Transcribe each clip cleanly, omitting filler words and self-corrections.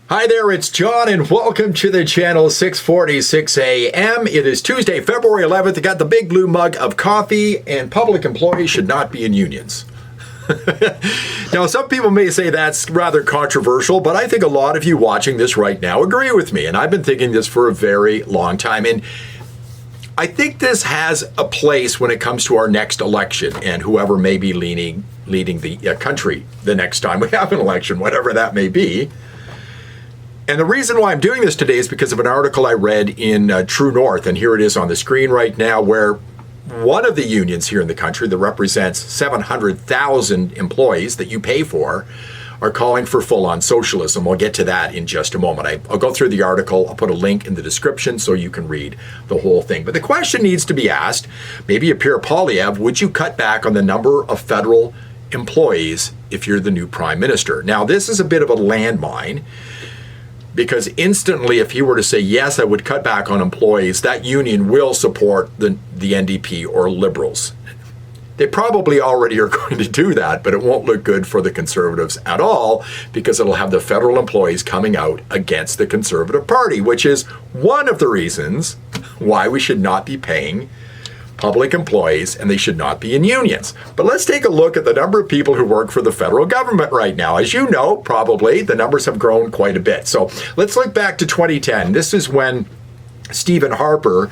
Hi there, it's John, and welcome to the channel 646 AM. It is Tuesday, February 11th. I got the big blue mug of coffee, and public employees should not be in unions. Now, some people may say that's rather controversial, but I think a lot of you watching this right now agree with me, and I've been thinking this for a very long time. And I think this has a place when it comes to our next election and whoever may be leading the country the next time we have an election, whatever that may be. And the reason why I'm doing this today is because of an article I read in True North, and here it is on the screen right now, where one of the unions here in the country that represents 700,000 employees that you pay for are calling for full-on socialism. We'll get to that in just a moment. I'll go through the article. I'll put a link in the description so you can read the whole thing. But the question needs to be asked, maybe a Pierre Poilievre, would you cut back on the number of federal employees if you're the new prime minister? Now, this is a bit of a landmine, because instantly, if he were to say, yes, I would cut back on employees, that union will support the NDP or Liberals. They probably already are going to do that, but it won't look good for the Conservatives at all, because it'll have the federal employees coming out against the Conservative Party, which is one of the reasons why we should not be paying public employees, and they should not be in unions. But let's take a look at the number of people who work for the federal government right now. As you know, probably, the numbers have grown quite a bit. So let's look back to 2010. This is when Stephen Harper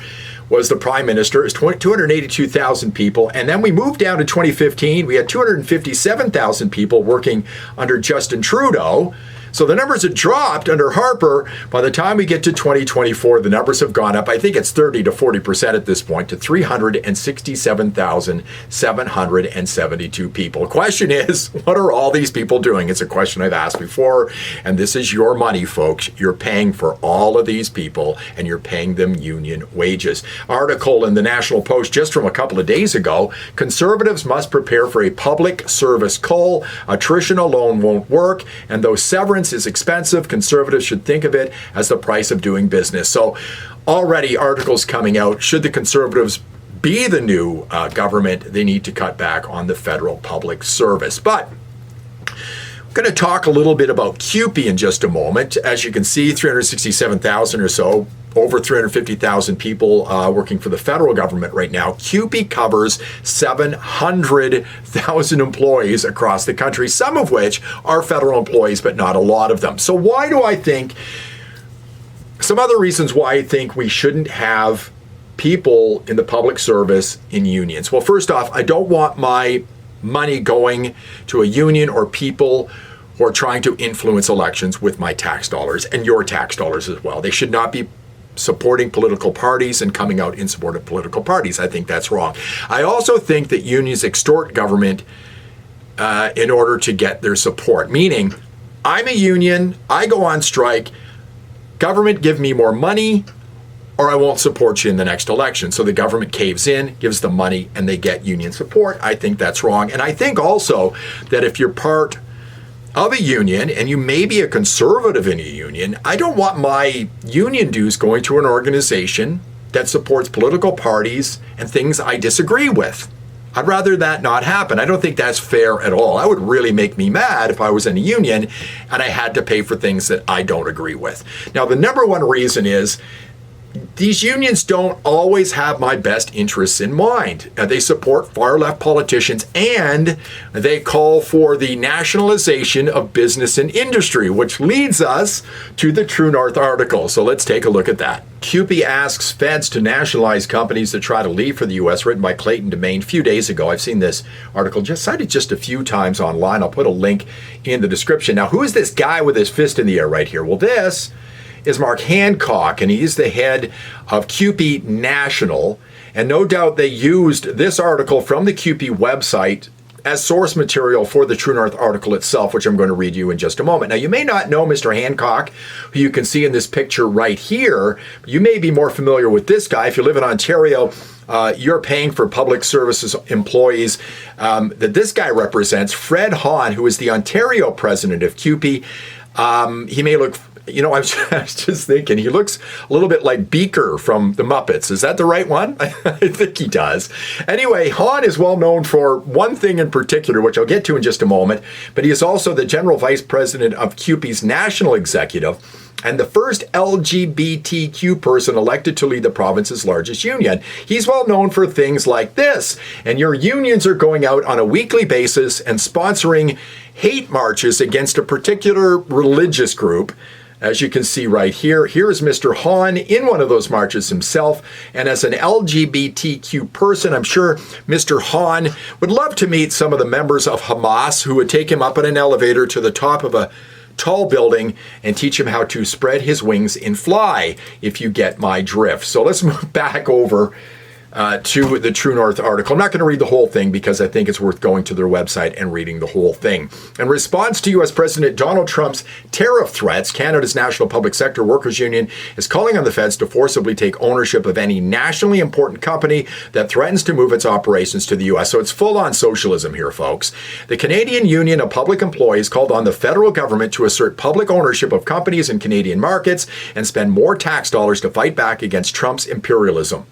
was the prime minister. It was 282,000 people. And then we moved down to 2015. We had 257,000 people working under Justin Trudeau. So the numbers have dropped under Harper. By the time we get to 2024, the numbers have gone up. I think it's 30 to 40% at this point, to 367,772 people. The question is, what are all these people doing? It's a question I've asked before, and this is your money, folks. You're paying for all of these people, and you're paying them union wages. Article in the National Post just from a couple of days ago, Conservatives must prepare for a public service cull. Attrition alone won't work, and though severance is expensive, Conservatives should think of it as the price of doing business. So already articles coming out, should the Conservatives be the new government, they need to cut back on the federal public service. But I'm going to talk a little bit about CUPE in just a moment. As you can see, 367,000 or so, over 350,000 people working for the federal government right now. CUPE covers 700,000 employees across the country, some of which are federal employees, but not a lot of them. So why do I think, some other reasons why I think we shouldn't have people in the public service in unions. Well, first off, I don't want my money going to a union or people who are trying to influence elections with my tax dollars and your tax dollars as well. They should not be supporting political parties and coming out in support of political parties. I think that's wrong. I also think that unions extort government in order to get their support, meaning I'm a union, I go on strike, government give me more money, or I won't support you in the next election. So the government caves in, gives them money, and they get union support. I think that's wrong. And I think also that if you're part of a union, and you may be a conservative in a union, I don't want my union dues going to an organization that supports political parties and things I disagree with. I'd rather that not happen. I don't think that's fair at all. That would really make me mad if I was in a union and I had to pay for things that I don't agree with. Now, the number one reason is these unions don't always have my best interests in mind. They support far-left politicians, and they call for the nationalization of business and industry, which leads us to the True North article. So let's take a look at that. CUPE asks feds to nationalize companies that try to leave for the U.S., written by Clayton Domain a few days ago. I've seen this article just cited just a few times online. I'll put a link in the description. Now, who is this guy with his fist in the air right here? Well, this is Mark Hancock, and he's the head of CUPE National. And no doubt they used this article from the CUPE website as source material for the True North article itself, which I'm going to read you in just a moment. Now, you may not know Mr. Hancock, who you can see in this picture right here. You may be more familiar with this guy. If you live in Ontario, you're paying for public services employees that this guy represents, Fred Hahn, who is the Ontario president of CUPE. He may look I was just thinking, he looks a little bit like Beaker from the Muppets. Is that the right one? I think he does. Anyway, Hahn is well known for one thing in particular, which I'll get to in just a moment, but he is also the General Vice President of CUPE's National Executive and the first LGBTQ person elected to lead the province's largest union. He's well known for things like this, and your unions are going out on a weekly basis and sponsoring hate marches against a particular religious group. As you can see right here, here is Mr. Hahn in one of those marches himself. And as an LGBTQ person, I'm sure Mr. Hahn would love to meet some of the members of Hamas who would take him up in an elevator to the top of a tall building and teach him how to spread his wings and fly, if you get my drift. So let's move back over to the True North article. I'm not going to read the whole thing because I think it's worth going to their website and reading the whole thing. In response to U.S. President Donald Trump's tariff threats, Canada's National Public Sector Workers Union is calling on the feds to forcibly take ownership of any nationally important company that threatens to move its operations to the U.S. So it's full-on socialism here, folks. The Canadian Union of Public Employees called on the federal government to assert public ownership of companies in Canadian markets and spend more tax dollars to fight back against Trump's imperialism.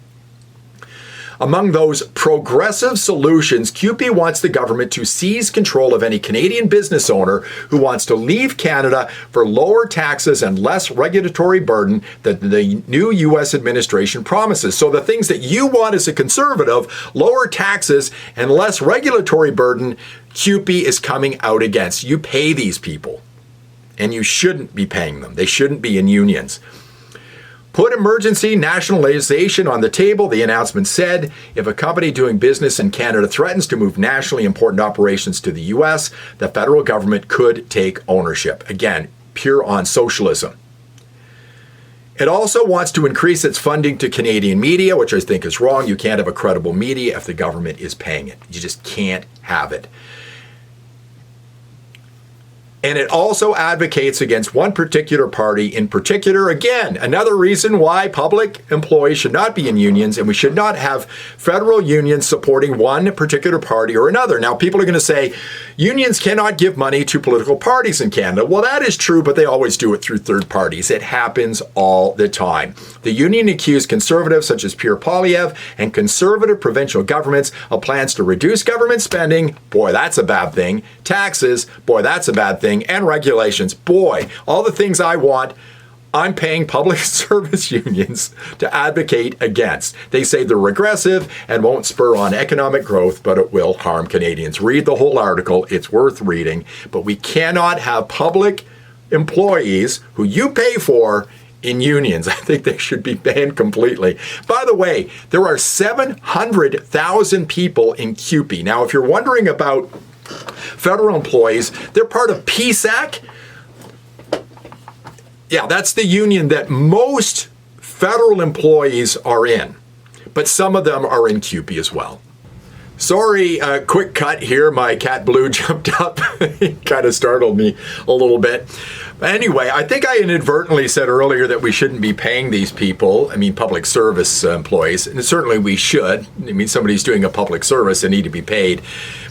Among those progressive solutions, CUPE wants the government to seize control of any Canadian business owner who wants to leave Canada for lower taxes and less regulatory burden that the new U.S. administration promises. So the things that you want as a conservative, lower taxes and less regulatory burden, CUPE is coming out against. You pay these people, and you shouldn't be paying them. They shouldn't be in unions. Put emergency nationalization on the table, the announcement said. If a company doing business in Canada threatens to move nationally important operations to the U.S., the federal government could take ownership. Again, pure on socialism. It also wants to increase its funding to Canadian media, which I think is wrong. You can't have a credible media if the government is paying it. You just can't have it. And it also advocates against one particular party in particular. Again, another reason why public employees should not be in unions, and we should not have federal unions supporting one particular party or another. Now, people are going to say unions cannot give money to political parties in Canada. Well, that is true, but they always do it through third parties. It happens all the time. The union accused conservatives such as Pierre Poilievre and conservative provincial governments of plans to reduce government spending. Boy, that's a bad thing. Taxes. Boy, that's a bad thing. And regulations. Boy, all the things I want, I'm paying public service unions to advocate against. They say they're regressive and won't spur on economic growth, but it will harm Canadians. Read the whole article. It's worth reading. But we cannot have public employees who you pay for in unions. I think they should be banned completely. By the way, there are 700,000 people in CUPE. Now, if you're wondering about federal employees, they're part of PSAC. Yeah, that's the union that most federal employees are in, but some of them are in CUPE as well. Sorry, quick cut here. My cat Blue jumped up. It kind of startled me a little bit. Anyway, I think I inadvertently said earlier that we shouldn't be paying these people, public service employees, and certainly we should. Somebody's doing a public service, they need to be paid.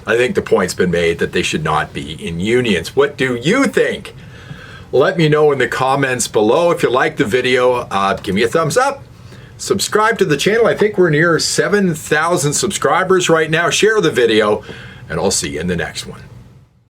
I think the point's been made that they should not be in unions. What do you think? Let me know in the comments below. If you like the video, give me a thumbs up. Subscribe to the channel. I think we're near 7,000 subscribers right now. Share the video, and I'll see you in the next one.